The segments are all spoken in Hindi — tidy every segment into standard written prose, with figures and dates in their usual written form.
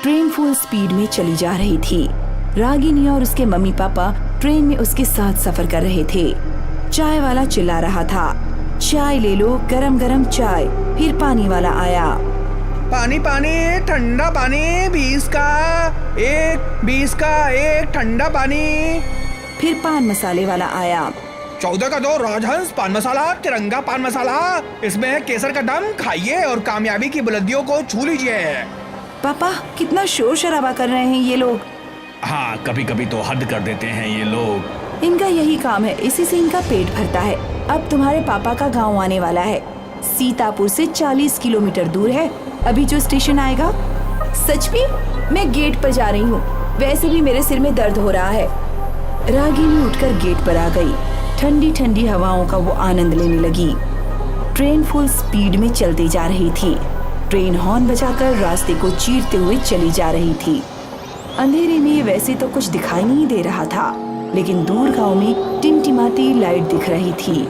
ट्रेन फुल स्पीड में चली जा रही थी। रागिनी और उसके मम्मी पापा ट्रेन में उसके साथ सफर कर रहे थे। चाय वाला चिल्ला रहा था, चाय ले लो, गरम गरम चाय। फिर पानी वाला आया, पानी पानी, ठंडा पानी, 20 का एक ठंडा पानी। फिर पान मसाले वाला आया, 14 का 2 राजहंस पान मसाला, तिरंगा पान मसाला, इसमें है केसर का दम, खाइए और कामयाबी की बुलंदियों को छू लीजिए। पापा कितना शोर शराबा कर रहे हैं ये लोग। हाँ, कभी कभी तो हद कर देते हैं ये लोग। इनका यही काम है, इसी से इनका पेट भरता है। अब तुम्हारे पापा का गांव आने वाला है, सीतापुर से 40 किलोमीटर दूर है अभी जो स्टेशन आएगा। सच में मैं गेट पर जा रही हूँ, वैसे भी मेरे सिर में दर्द हो रहा है। रागिनी उठकर गेट पर आ गई। ठंडी ठंडी हवाओं का वो आनंद लेने लगी। ट्रेन फुल स्पीड में चलती जा रही थी। ट्रेन हॉर्न बजाकर रास्ते को चीरते हुए चली जा रही थी। अंधेरे में वैसे तो कुछ दिखाई नहीं दे रहा था, लेकिन दूर गांव में टिमटिमाती लाइट दिख रही थी।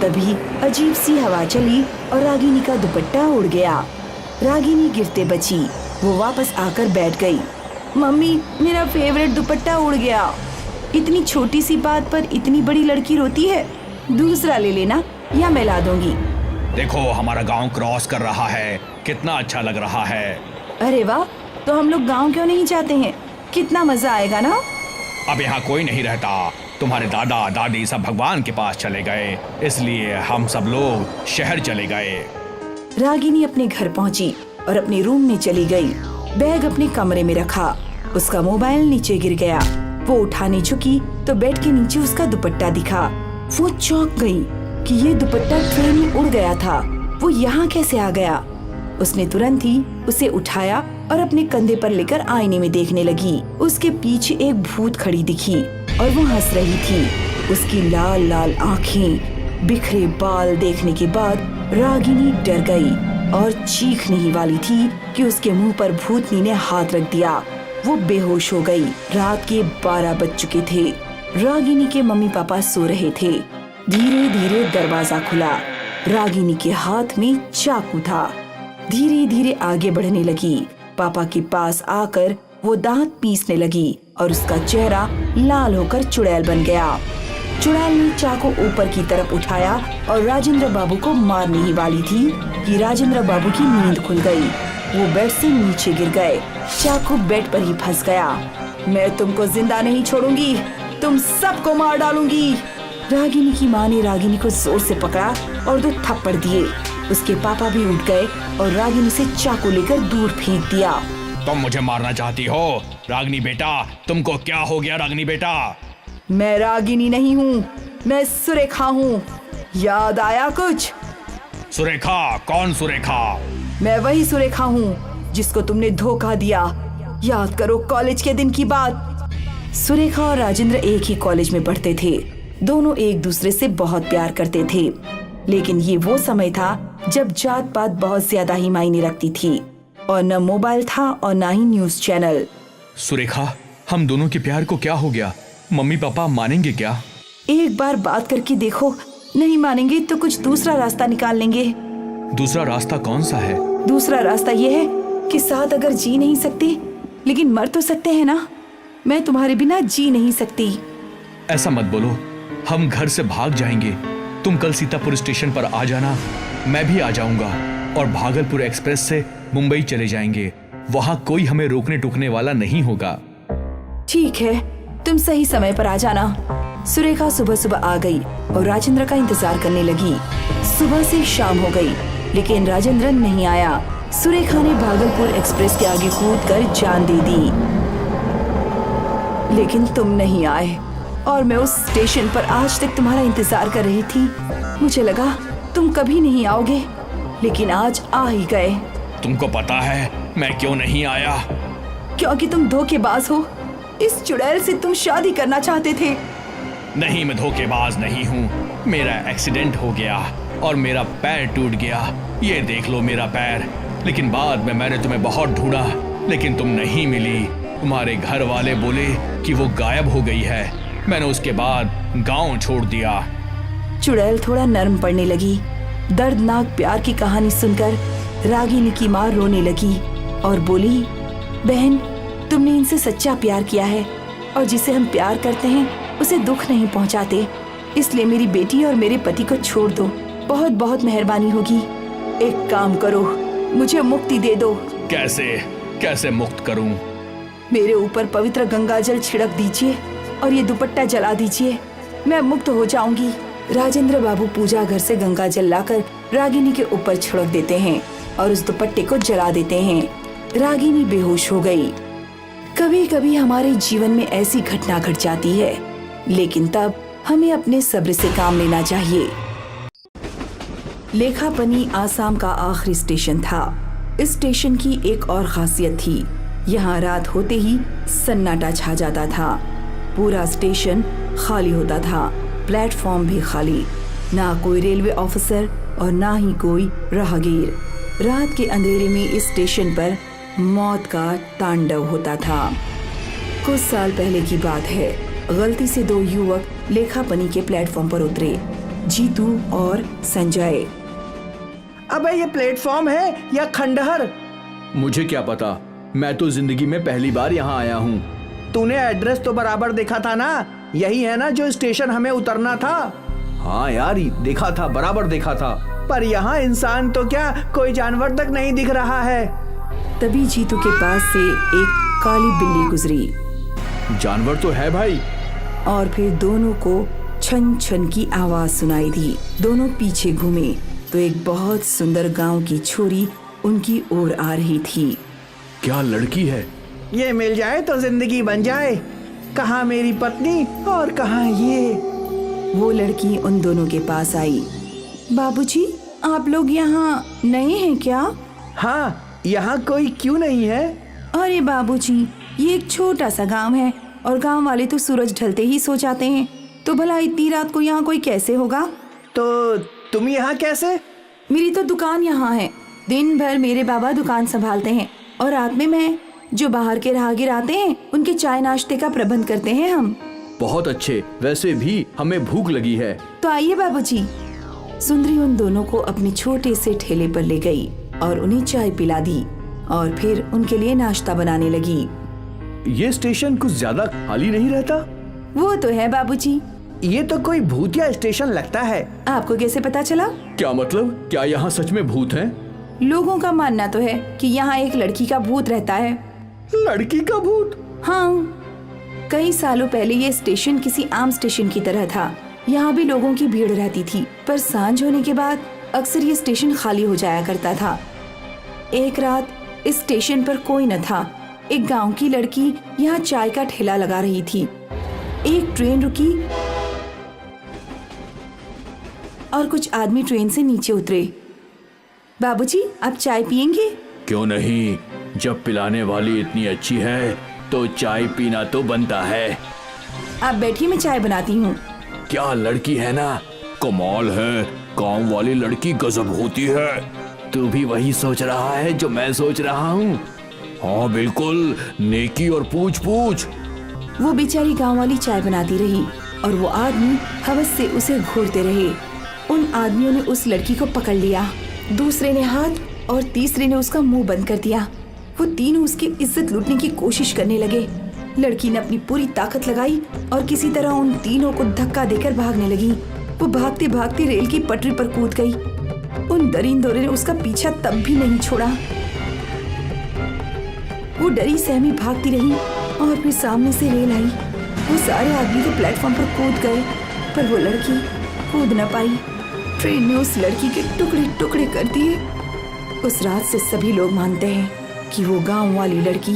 तभी अजीब सी हवा चली और रागिनी का दुपट्टा उड़ गया। रागिनी गिरते बची। वो वापस आकर बैठ गई। मम्मी, मेरा फेवरेट दुपट्टा उड़ गया। इतनी छोटी सी बात पर इतनी बड़ी लड़की रोती है। दूसरा ले लेना या मैं ला दूंगी। देखो, हमारा गांव क्रॉस कर रहा है, कितना अच्छा लग रहा है। अरे वाह, तो हम लोग गांव क्यों नहीं जाते हैं? कितना मजा आएगा ना। अब यहाँ कोई नहीं रहता, तुम्हारे दादा दादी सब भगवान के पास चले गए, इसलिए हम सब लोग शहर चले गए। रागिनी अपने घर पहुंची और अपने रूम में चली गई। बैग अपने कमरे में रखा। उसका मोबाइल नीचे गिर गया। वो उठाने झुकी तो बेड के नीचे उसका दुपट्टा दिखा। वो चौंक गई कि ये दुपट्टा ट्रेन में उड़ गया था। वो यहाँ कैसे आ गया? उसने तुरंत ही उसे उठाया और अपने कंधे पर लेकर आईने में देखने लगी। उसके पीछे एक भूत खड़ी दिखी और वो हंस रही थी। उसकी लाल लाल आँखें, बिखरे बाल देखने के बाद रागिनी डर गई और चीखने ही वाली थी कि उसके मुंह पर भूतनी ने हाथ रख दिया। वो बेहोश हो गई। रात के 12 बज चुके थे। रागिनी के मम्मी पापा सो रहे थे। धीरे धीरे दरवाजा खुला। रागिनी के हाथ में चाकू था। धीरे धीरे आगे बढ़ने लगी। पापा के पास आकर वो दांत पीसने लगी और उसका चेहरा लाल होकर चुड़ैल बन गया। चुड़ैल ने चाकू ऊपर की तरफ उठाया और राजेंद्र बाबू को मारने ही वाली थी कि राजेंद्र बाबू की नींद खुल गई। वो बेड से नीचे गिर गए। चाकू बेड पर ही फंस गया। मैं तुमको जिंदा नहीं छोड़ूंगी, तुम सबको मार डालूंगी। रागिनी की माँ ने रागिनी को जोर से पकड़ा और 2 थप्पड़ दिए। उसके पापा भी उठ गए और रागिनी से चाकू लेकर दूर फेंक दिया। तुम मुझे मारना चाहती हो रागिनी बेटा? तुमको क्या हो गया रागिनी बेटा? मैं रागिनी नहीं हूँ, मैं सुरेखा हूँ। याद आया कुछ? सुरेखा? कौन सुरेखा? मैं वही सुरेखा हूँ जिसको तुमने धोखा दिया। याद करो कॉलेज के दिन की बात। सुरेखा और राजेंद्र एक ही कॉलेज में पढ़ते थे। दोनों एक दूसरे से बहुत प्यार करते थे, लेकिन ये वो समय था जब जात पात बहुत ज्यादा ही मायने रखती थी और न मोबाइल था और न ही न्यूज चैनल। सुरेखा, हम दोनों के प्यार को क्या हो गया? मम्मी पापा मानेंगे क्या? एक बार बात करके देखो, नहीं मानेंगे तो कुछ दूसरा रास्ता निकाल लेंगे। दूसरा रास्ता कौन सा है? दूसरा रास्ता ये है कि साथ अगर जी नहीं सकते लेकिन मर तो सकते हैं ना। मैं तुम्हारे बिना जी नहीं सकती। ऐसा मत बोलो, हम घर से भाग जाएंगे। तुम कल सीतापुर स्टेशन पर आ जाना, मैं भी आ जाऊंगा और भागलपुर एक्सप्रेस से मुंबई चले जाएंगे। वहाँ कोई हमें रोकने टोकने वाला नहीं होगा। ठीक है, तुम सही समय पर आ जाना। सुरेखा सुबह सुबह आ गई और राजेंद्र का इंतजार करने लगी। सुबह से शाम हो गई लेकिन राजेंद्र नहीं आया। सुरेखा ने भागलपुर एक्सप्रेस के आगे कूदकर जान दे दी, लेकिन तुम नहीं आए और मैं उस स्टेशन पर आज तक तुम्हारा इंतजार कर रही थी। मुझे लगा तुम कभी नहीं आओगे, लेकिन आज आ ही गए। तुमको पता है मैं क्यों नहीं आया? क्योंकि तुम धोखेबाज हो। इस चुड़ैल से तुम शादी करना चाहते थे। नहीं, मैं धोखेबाज नहीं हूँ। मेरा एक्सीडेंट हो गया और मेरा पैर टूट गया। ये देख लो मेरा पैर। लेकिन बाद में मैंने तुम्हें बहुत ढूंढा, लेकिन तुम नहीं मिली। तुम्हारे घर वाले बोले कि वो गायब हो गई है। मैंने उसके बाद गांव छोड़ दिया। चुड़ैल थोड़ा नर्म पड़ने लगी। दर्दनाक प्यार की कहानी सुनकर रागिनी की माँ रोने लगी और बोली, बहन, तुमने इनसे सच्चा प्यार किया है और जिसे हम प्यार करते हैं उसे दुख नहीं पहुंचाते, इसलिए मेरी बेटी और मेरे पति को छोड़ दो। बहुत बहुत मेहरबानी होगी। एक काम करो, मुझे मुक्ति दे दो। कैसे कैसे मुक्त करूं? मेरे ऊपर पवित्र गंगाजल छिड़क दीजिए और ये दुपट्टा जला दीजिए, मैं मुक्त हो जाऊंगी। राजेंद्र बाबू पूजा घर से गंगाजल लाकर रागिनी के ऊपर छिड़क देते हैं और उस दुपट्टे को जला देते हैं। रागिनी बेहोश हो गई। कभी कभी हमारे जीवन में ऐसी घटना घट जाती है, लेकिन तब हमें अपने सब्र से काम लेना चाहिए। लेखापनी आसाम का आखिरी स्टेशन था। इस स्टेशन की एक और खासियत थी, यहाँ रात होते ही सन्नाटा छा जाता था। पूरा स्टेशन खाली होता था, प्लेटफॉर्म भी खाली, ना कोई रेलवे ऑफिसर और ना ही कोई राहगीर। रात के अंधेरे में इस स्टेशन पर मौत का तांडव होता था। कुछ साल पहले की बात है, गलती से दो युवक लेखापनी के प्लेटफॉर्म पर उतरे, जीतू और संजय। अबे ये प्लेटफॉर्म है या खंडहर? मुझे क्या पता, मैं तो जिंदगी में पहली बार यहाँ आया हूँ। तूने एड्रेस तो बराबर देखा था ना? यही है ना जो स्टेशन हमें उतरना था? हाँ यार, देखा था, बराबर देखा था। पर यहाँ इंसान तो क्या, कोई जानवर तक नहीं दिख रहा है। तभी जीतू के पास से एक काली बिल्ली गुजरी। जानवर तो है भाई। और फिर दोनों को छन छन की आवाज सुनाई दी। दोनों पीछे घूमे तो एक बहुत सुंदर गांव की छोरी उनकी ओर आ रही थी। क्या लड़की है? ये मिल जाए तो जिंदगी बन जाए। कहाँ मेरी पत्नी और कहाँ ये? वो लड़की उन दोनों के पास आई। बाबूजी, आप लोग यहाँ नए हैं क्या? हाँ, यहाँ कोई क्यों नहीं है? अरे बाबूजी, ये एक छोटा सा गांव है और गांव वाले तो सूरज ढलते ही सो जाते हैं, तो भला इतनी रात को यहाँ कोई कैसे होगा? तो तुम यहाँ कैसे? मेरी तो दुकान यहाँ है। दिन भर मेरे बाबा दुकान संभालते हैं और रात में मैं, जो बाहर के राहगीर आते हैं, उनके चाय नाश्ते का प्रबंध करते हैं हम। बहुत अच्छे, वैसे भी हमें भूख लगी है। तो आइए बाबूजी। सुंदरी उन दोनों को अपने छोटे से ठेले पर ले गई और उन्हें चाय पिला दी और फिर उनके लिए नाश्ता बनाने लगी। ये स्टेशन कुछ ज्यादा खाली नहीं रहता? वो तो है बाबूजी। ये तो कोई भूतिया स्टेशन लगता है। आपको कैसे पता चला? क्या मतलब, क्या यहाँ सच में भूत हैं? लोगों का मानना तो है कि यहाँ एक लड़की का भूत रहता है। लड़की का भूत? हाँ, कई सालों पहले ये स्टेशन किसी आम स्टेशन की तरह था। यहाँ भी लोगों की भीड़ रहती थी, पर सांझ होने के बाद अक्सर ये स्टेशन खाली हो जाया करता था। एक रात इस स्टेशन पर कोई न था। एक गांव की लड़की यहाँ चाय का ठेला लगा रही थी। एक ट्रेन रुकी और कुछ आदमी ट्रेन से नीचे उतरे। बाबूजी, आप चाय पियेंगे? क्यों नहीं, जब पिलाने वाली इतनी अच्छी है तो चाय पीना तो बनता है। आप बैठिए, मैं चाय बनाती हूँ। क्या लड़की है ना, कमाल है। गांव वाली लड़की गजब होती है। तू भी वही सोच रहा है जो मैं सोच रहा हूँ? हाँ बिल्कुल, नेकी और पूछ पूछ। वो बेचारी गांव वाली चाय बनाती रही और वो आदमी हवस से उसे घूरते रहे। उन आदमियों ने उस लड़की को पकड़ लिया, दूसरे ने हाथ और तीसरे ने उसका मुंह बंद कर दिया। वो तीनों उसकी इज्जत लूटने की कोशिश करने लगे। लड़की ने अपनी पूरी ताकत लगाई और किसी तरह उन तीनों को धक्का देकर भागने लगी। वो भागते भागते रेल की पटरी पर कूद गई। उन दरिंदों ने उसका पीछा तब भी नहीं छोड़ा। वो डरी सहमी भागती रही और फिर सामने से रेल आई। वो सारे आदमी तो प्लेटफॉर्म पर कूद गए, पर वो लड़की कूद न पाई। ट्रेन ने उस लड़की के टुकड़े टुकड़े कर दिए। उस रात से सभी लोग मानते हैं कि वो गांव वाली लड़की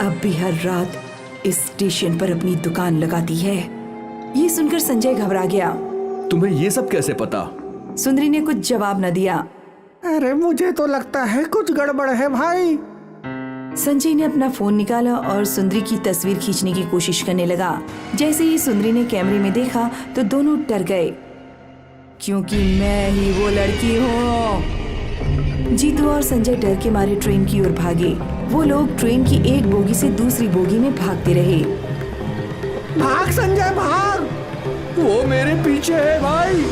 अब भी हर रात इस स्टेशन पर अपनी दुकान लगाती है। ये सुनकर संजय घबरा गया। तुम्हें ये सब कैसे पता? सुंदरी ने कुछ जवाब न दिया। अरे मुझे तो लगता है कुछ गड़बड़ है भाई। संजय ने अपना फोन निकाला और सुंदरी की तस्वीर खींचने की कोशिश करने लगा। जैसे ही सुंदरी ने कैमरे में देखा तो दोनों डर गए, क्योंकि मैं ही वो लड़की हूँ। जीतू और संजय डर के मारे ट्रेन की ओर भागे। वो लोग ट्रेन की एक बोगी से दूसरी बोगी में भागते रहे। भाग संजय भाग, वो मेरे पीछे है भाई।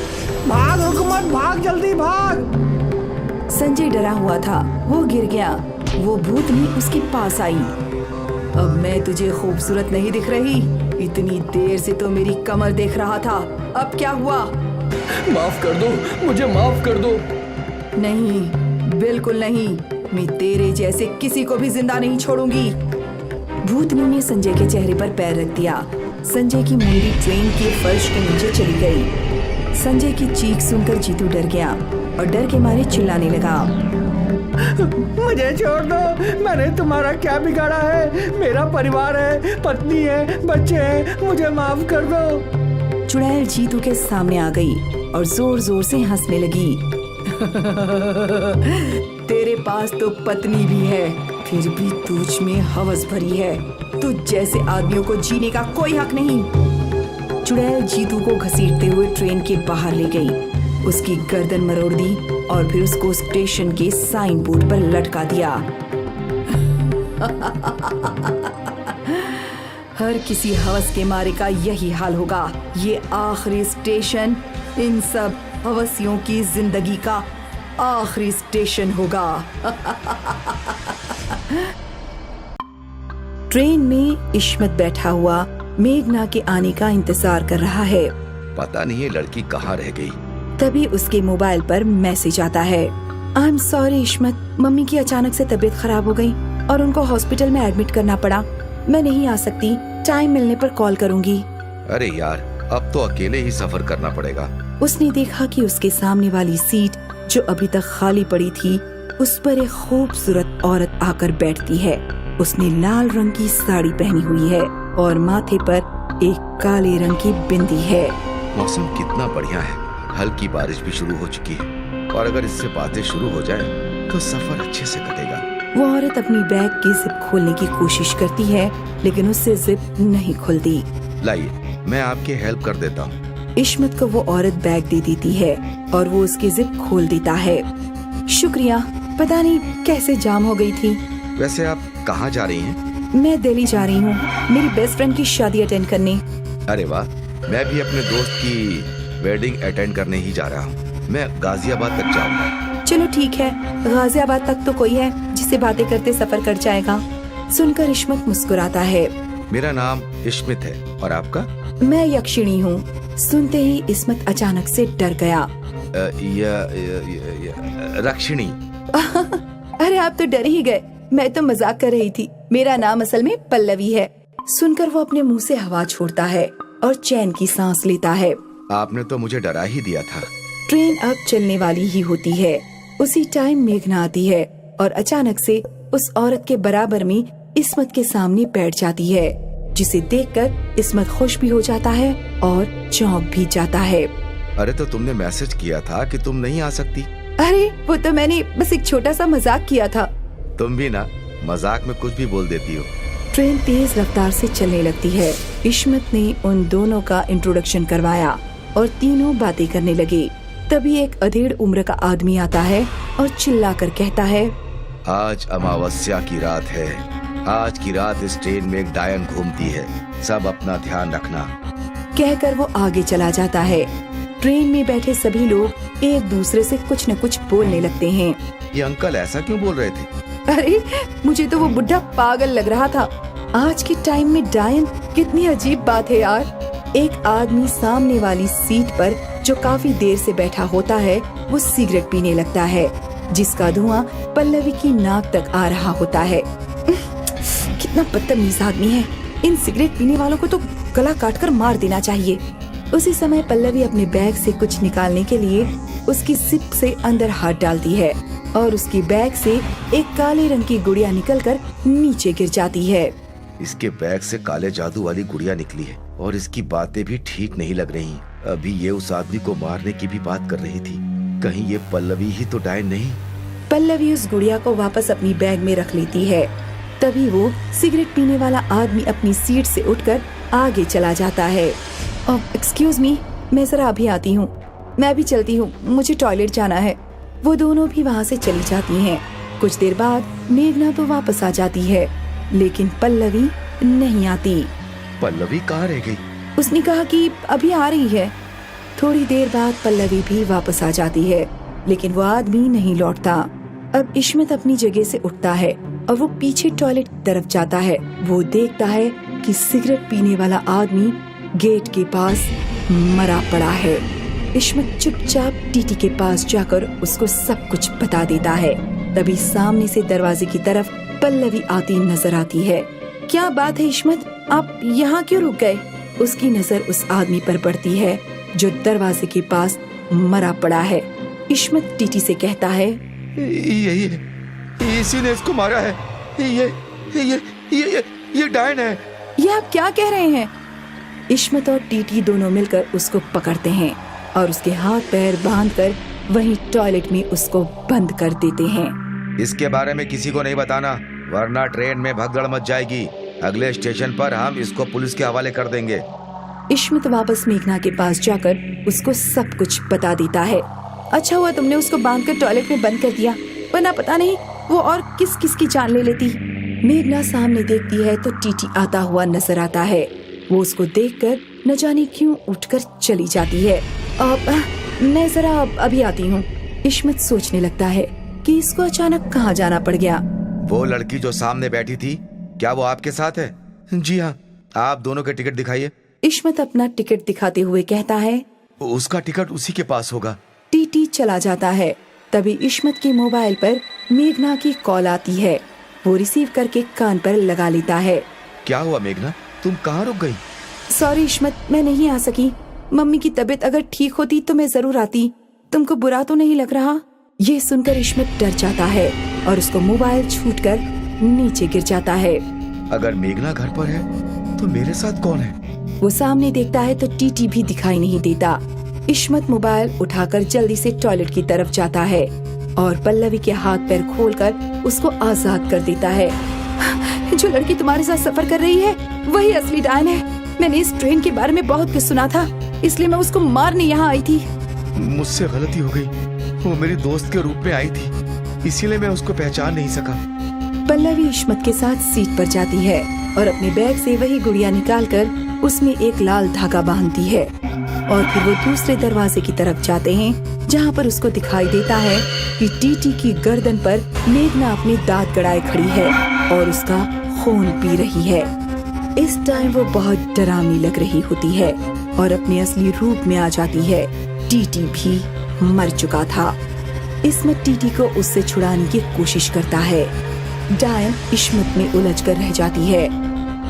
भाग हुकूमत, भाग जल्दी भाग। संजय डरा हुआ था, वो गिर गया। वो भूतनी उसके पास आई अब मैं तुझे खूबसूरत नहीं दिख रही? इतनी देर से तो मेरी कमर देख रहा था, अब क्या हुआ? माफ कर दो, मुझे माफ कर दो। नहीं, बिल्कुल नहीं। मैं तेरे जैसे किसी को भी जिंदा नहीं छोड़ूंगी। भूतनी ने संजय के चेहरे पर पैर रख दिया। संजय की मुंडी ट्रेन के फर्श के नीचे चली गई। संजय की चीख सुनकर जीतू डर गया और डर के मारे चिल्लाने लगा। मुझे छोड़ दो, मैंने तुम्हारा क्या बिगाड़ा है? मेरा परिवार है, पत्नी है, बच्चे हैं, मुझे माफ कर दो। चुड़ैल जीतू के सामने आ गई और जोर जोर से हंसने लगी। तेरे पास तो पत्नी भी है, फिर भी तुझ में हवस भरी है। तुझ जैसे आदमियों को जीने का कोई हक नहीं। चुड़ैल जीतू को घसीटते हुए ट्रेन के बाहर ले गई, उसकी गर्दन मरोड़ दी और फिर उसको स्टेशन के साइन बोर्ड पर लटका दिया। हर किसी हवस के मारे का यही हाल होगा। ये आखिरी स्टेशन इन सब हवसियों की जिंदगी का आखिरी स्टेशन होगा। ट्रेन में इस्मत बैठा हुआ मेघना के आने का इंतजार कर रहा है। पता नहीं ये लड़की कहाँ रह गई। तभी उसके मोबाइल पर मैसेज आता है। I am sorry Ismat, mummy की अचानक से तबीयत खराब हो गई और उनको हॉस्पिटल में एडमिट करना पड़ा। मैं नहीं आ सकती, टाइम मिलने पर कॉल करूंगी। अरे यार, अब तो अकेले ही सफर करना पड़ेगा। उसने देखा कि उसके सामने वाली सीट जो अभी तक खाली पड़ी थी, उस पर एक खूबसूरत औरत आकर बैठती है। उसने लाल रंग की साड़ी पहनी हुई है और माथे पर एक काले रंग की बिंदी है। मौसम कितना बढ़िया है, हल्की बारिश भी शुरू हो चुकी है और अगर इससे बातें शुरू हो जाए तो सफर अच्छे से कटेगा। वो औरत अपनी बैग की जिप खोलने की कोशिश करती है, लेकिन उससे जिप नहीं खुलती। लाइए, मैं आपकी हेल्प कर देता हूँ। इस्मत को वो औरत बैग दे देती है और वो उसकी जिप खोल देता है। शुक्रिया, पता नहीं कैसे जाम हो गई थी। वैसे आप कहाँ जा रही हैं? मैं दिल्ली जा रही हूँ, मेरी बेस्ट फ्रेंड की शादी अटेंड करने। अरे वाह, मैं भी अपने दोस्त की वेडिंग अटेंड करने ही जा रहा हूँ। मैं गाजियाबाद तक जाऊंगा। चलो ठीक है, गाजियाबाद तक तो कोई है जिससे बातें करते सफर कर जाएगा। सुनकर इस्मत मुस्कुराता है। मेरा नाम इस्मत है और आपका? मैं यक्षिणी हूँ। सुनते ही इस्मत अचानक से डर गया। रक्षिणी। अरे आप तो डर ही गए, मैं तो मजाक कर रही थी। मेरा नाम असल में पल्लवी है। सुनकर वो अपने मुंह से हवा छोड़ता है और चैन की सांस लेता है। आपने तो मुझे डरा ही दिया था। ट्रेन अब चलने वाली ही होती है। उसी टाइम मेघना आती है और अचानक से उस औरत के बराबर में इस्मत के सामने बैठ जाती है, जिसे देखकर इस्मत खुश भी हो जाता है और चौंक भी जाता है। अरे तो तुमने मैसेज किया था कि तुम नहीं आ सकती। अरे वो तो मैंने बस एक छोटा सा मजाक किया था। तुम भी ना मजाक में कुछ भी बोल देती हो। ट्रेन तेज रफ्तार से चलने लगती है। इस्मत ने उन दोनों का इंट्रोडक्शन करवाया और तीनों बातें करने लगे। तभी एक अधेड़ उम्र का आदमी आता है और चिल्लाकर कहता है, आज अमावस्या की रात है। आज की रात इस ट्रेन में एक डायन घूमती है, सब अपना ध्यान रखना। कहकर वो आगे चला जाता है। ट्रेन में बैठे सभी लोग एक दूसरे से कुछ न कुछ बोलने लगते हैं। ये अंकल ऐसा क्यों बोल रहे थे? अरे मुझे तो वो बुढ़ा पागल लग रहा था। आज के टाइम में डायन, कितनी अजीब बात है यार। एक आदमी सामने वाली सीट पर जो काफी देर से बैठा होता है, वो सिगरेट पीने लगता है, जिसका धुआं पल्लवी की नाक तक आ रहा होता है। कितना बदतमीज आदमी है। इन सिगरेट पीने वालों को तो गला काटकर मार देना चाहिए। उसी समय पल्लवी अपने बैग से कुछ निकालने के लिए उसकी जिप से अंदर हाथ डालती है और उसकी बैग से एक काले रंग की गुड़िया निकलकर नीचे गिर जाती है। इसके बैग से काले जादू वाली गुड़िया निकली है और इसकी बातें भी ठीक नहीं लग रही। अभी ये उस आदमी को मारने की भी बात कर रही थी। कहीं ये पल्लवी ही तो डायन नहीं? पल्लवी उस गुड़िया को वापस अपनी बैग में रख लेती है। तभी वो सिगरेट पीने वाला आदमी अपनी सीट से उठकर आगे चला जाता है। एक्सक्यूज मी, मैं जरा अभी आती हूँ, मैं भी चलती हूँ, मुझे टॉयलेट जाना है। वो दोनों भी वहाँ से चली जाती हैं। कुछ देर बाद मेघना तो वापस आ जाती है, लेकिन पल्लवी नहीं आती। पल्लवी कहाँ रह गई? उसने कहा कि अभी आ रही है। थोड़ी देर बाद पल्लवी भी वापस आ जाती है, लेकिन वो आदमी नहीं लौटता। अब इश्मत अपनी जगह से उठता है और वो पीछे टॉयलेट की तरफ जाता है। वो देखता है कि सिगरेट पीने वाला आदमी गेट के पास मरा पड़ा है। इश्मत चुपचाप टीटी के पास जाकर उसको सब कुछ बता देता है। तभी सामने से दरवाजे की तरफ पल्लवी आती नजर आती है। क्या बात है इश्मत, आप यहाँ क्यों रुक गए? उसकी नजर उस आदमी पर पड़ती है जो दरवाजे के पास मरा पड़ा है। इश्मत टीटी से कहता है, ये इसी ने इसको मारा है। ये डायन है। ये आप क्या कह रहे हैं? इश्मत और टीटी दोनों मिलकर उसको पकड़ते हैं और उसके हाथ पैर बांधकर वहीं टॉयलेट में उसको बंद कर देते हैं। इसके बारे में किसी को नहीं बताना, वरना ट्रेन में भगदड़ मच जाएगी। अगले स्टेशन पर हम इसको पुलिस के हवाले कर देंगे। इश्मत वापस मेघना के पास जाकर उसको सब कुछ बता देता है। अच्छा हुआ तुमने उसको बांधकर टॉयलेट में बंद कर दिया, वरना पता नहीं वो और किस किस की जान ले लेती। मेघना सामने देखती है तो टीटी आता हुआ नजर आता है। वो उसको देखकर न जाने क्यों उठकर चली जाती है। मैं जरा अभी आती हूँ। इश्मत सोचने लगता है कि इसको अचानक कहाँ जाना पड़ गया। वो लड़की जो सामने बैठी थी, क्या वो आपके साथ है? जी हाँ। आप दोनों के टिकट दिखाइए। इश्मत अपना टिकट दिखाते हुए कहता है, उसका टिकट उसी के पास होगा। टीटी चला जाता है। तभी इश्मत के मोबाइल पर मेघना की कॉल आती है। वो रिसीव करके कान पर लगा लेता है। क्या हुआ मेघना, तुम कहाँ रुक गई? सॉरी इश्मत, मैं नहीं आ सकी। मम्मी की तबीयत अगर ठीक होती तो मैं जरूर आती। तुमको बुरा तो नहीं लग रहा? ये सुनकर इश्मत डर जाता है और उसको मोबाइल छूटकर नीचे गिर जाता है। अगर मेघना घर पर है तो मेरे साथ कौन है? वो सामने देखता है तो टीटी भी दिखाई नहीं देता। इश्मत मोबाइल उठाकर जल्दी से टॉयलेट की तरफ जाता है और पल्लवी के हाथ पैर खोलकर उसको आजाद कर देता है। जो लड़की तुम्हारे साथ सफर कर रही है वही असली डायन है। मैंने इस ट्रेन के बारे में बहुत कुछ सुना था, इसलिए मैं उसको मारने यहाँ आई थी। मुझसे गलती हो गई। वो मेरी दोस्त के रूप में आई थी, इसीलिए मैं उसको पहचान नहीं सका। पल्लवी इश्मत के साथ सीट पर जाती है और अपने बैग से वही गुड़िया निकालकर उसमें एक लाल धागा बांधती है और फिर वो दूसरे दरवाजे की तरफ जाते हैं, जहाँ पर उसको दिखाई देता है कि टीटी की गर्दन पर मेघना अपनी दांत गड़ाए खड़ी है और उसका खून पी रही है। इस टाइम वो बहुत डरावनी लग रही होती है और अपने असली रूप में आ जाती है। टीटी भी मर चुका था। इस्मत टीटी को उससे छुड़ाने की कोशिश करता है। डायन इश्मत में उलझ कर रह जाती है।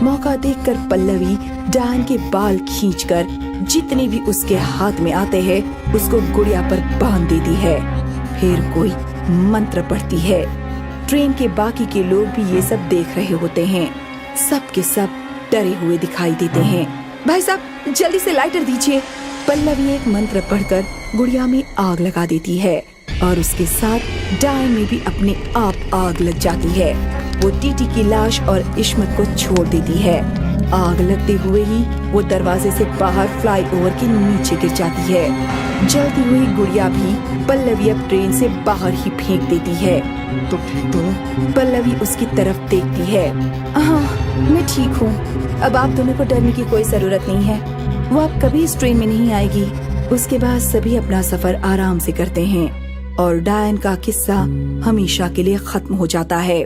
मौका देखकर पल्लवी डायन के बाल खींचकर जितने भी उसके हाथ में आते हैं उसको गुड़िया पर बांध देती है। फिर कोई मंत्र पढ़ती है। ट्रेन के बाकी के लोग भी ये सब देख रहे होते हैं। सब के सब डरे हुए दिखाई देते हैं। भाई साहब जल्दी से लाइटर दीजिए। पल्लवी एक मंत्र पढ़कर गुड़िया में आग लगा देती है और उसके साथ डायन में भी अपने आप आग लग जाती है। वो टीटी की लाश और इश्मत को छोड़ देती है। आग लगते हुए ही वो दरवाजे से बाहर फ्लाईओवर के नीचे गिर जाती है। जलती हुई गुड़िया भी पल्लवी अब ट्रेन से बाहर ही फेंक देती है। तुम ठीक तो हो? पल्लवी उसकी तरफ देखती है। हाँ मैं ठीक हूँ, अब आप दोनों को डरने की कोई जरूरत नहीं है। वो अब कभी इस ट्रेन में नहीं आएगी। उसके बाद सभी अपना सफर आराम से करते हैं और डायन का किस्सा हमेशा के लिए खत्म हो जाता है।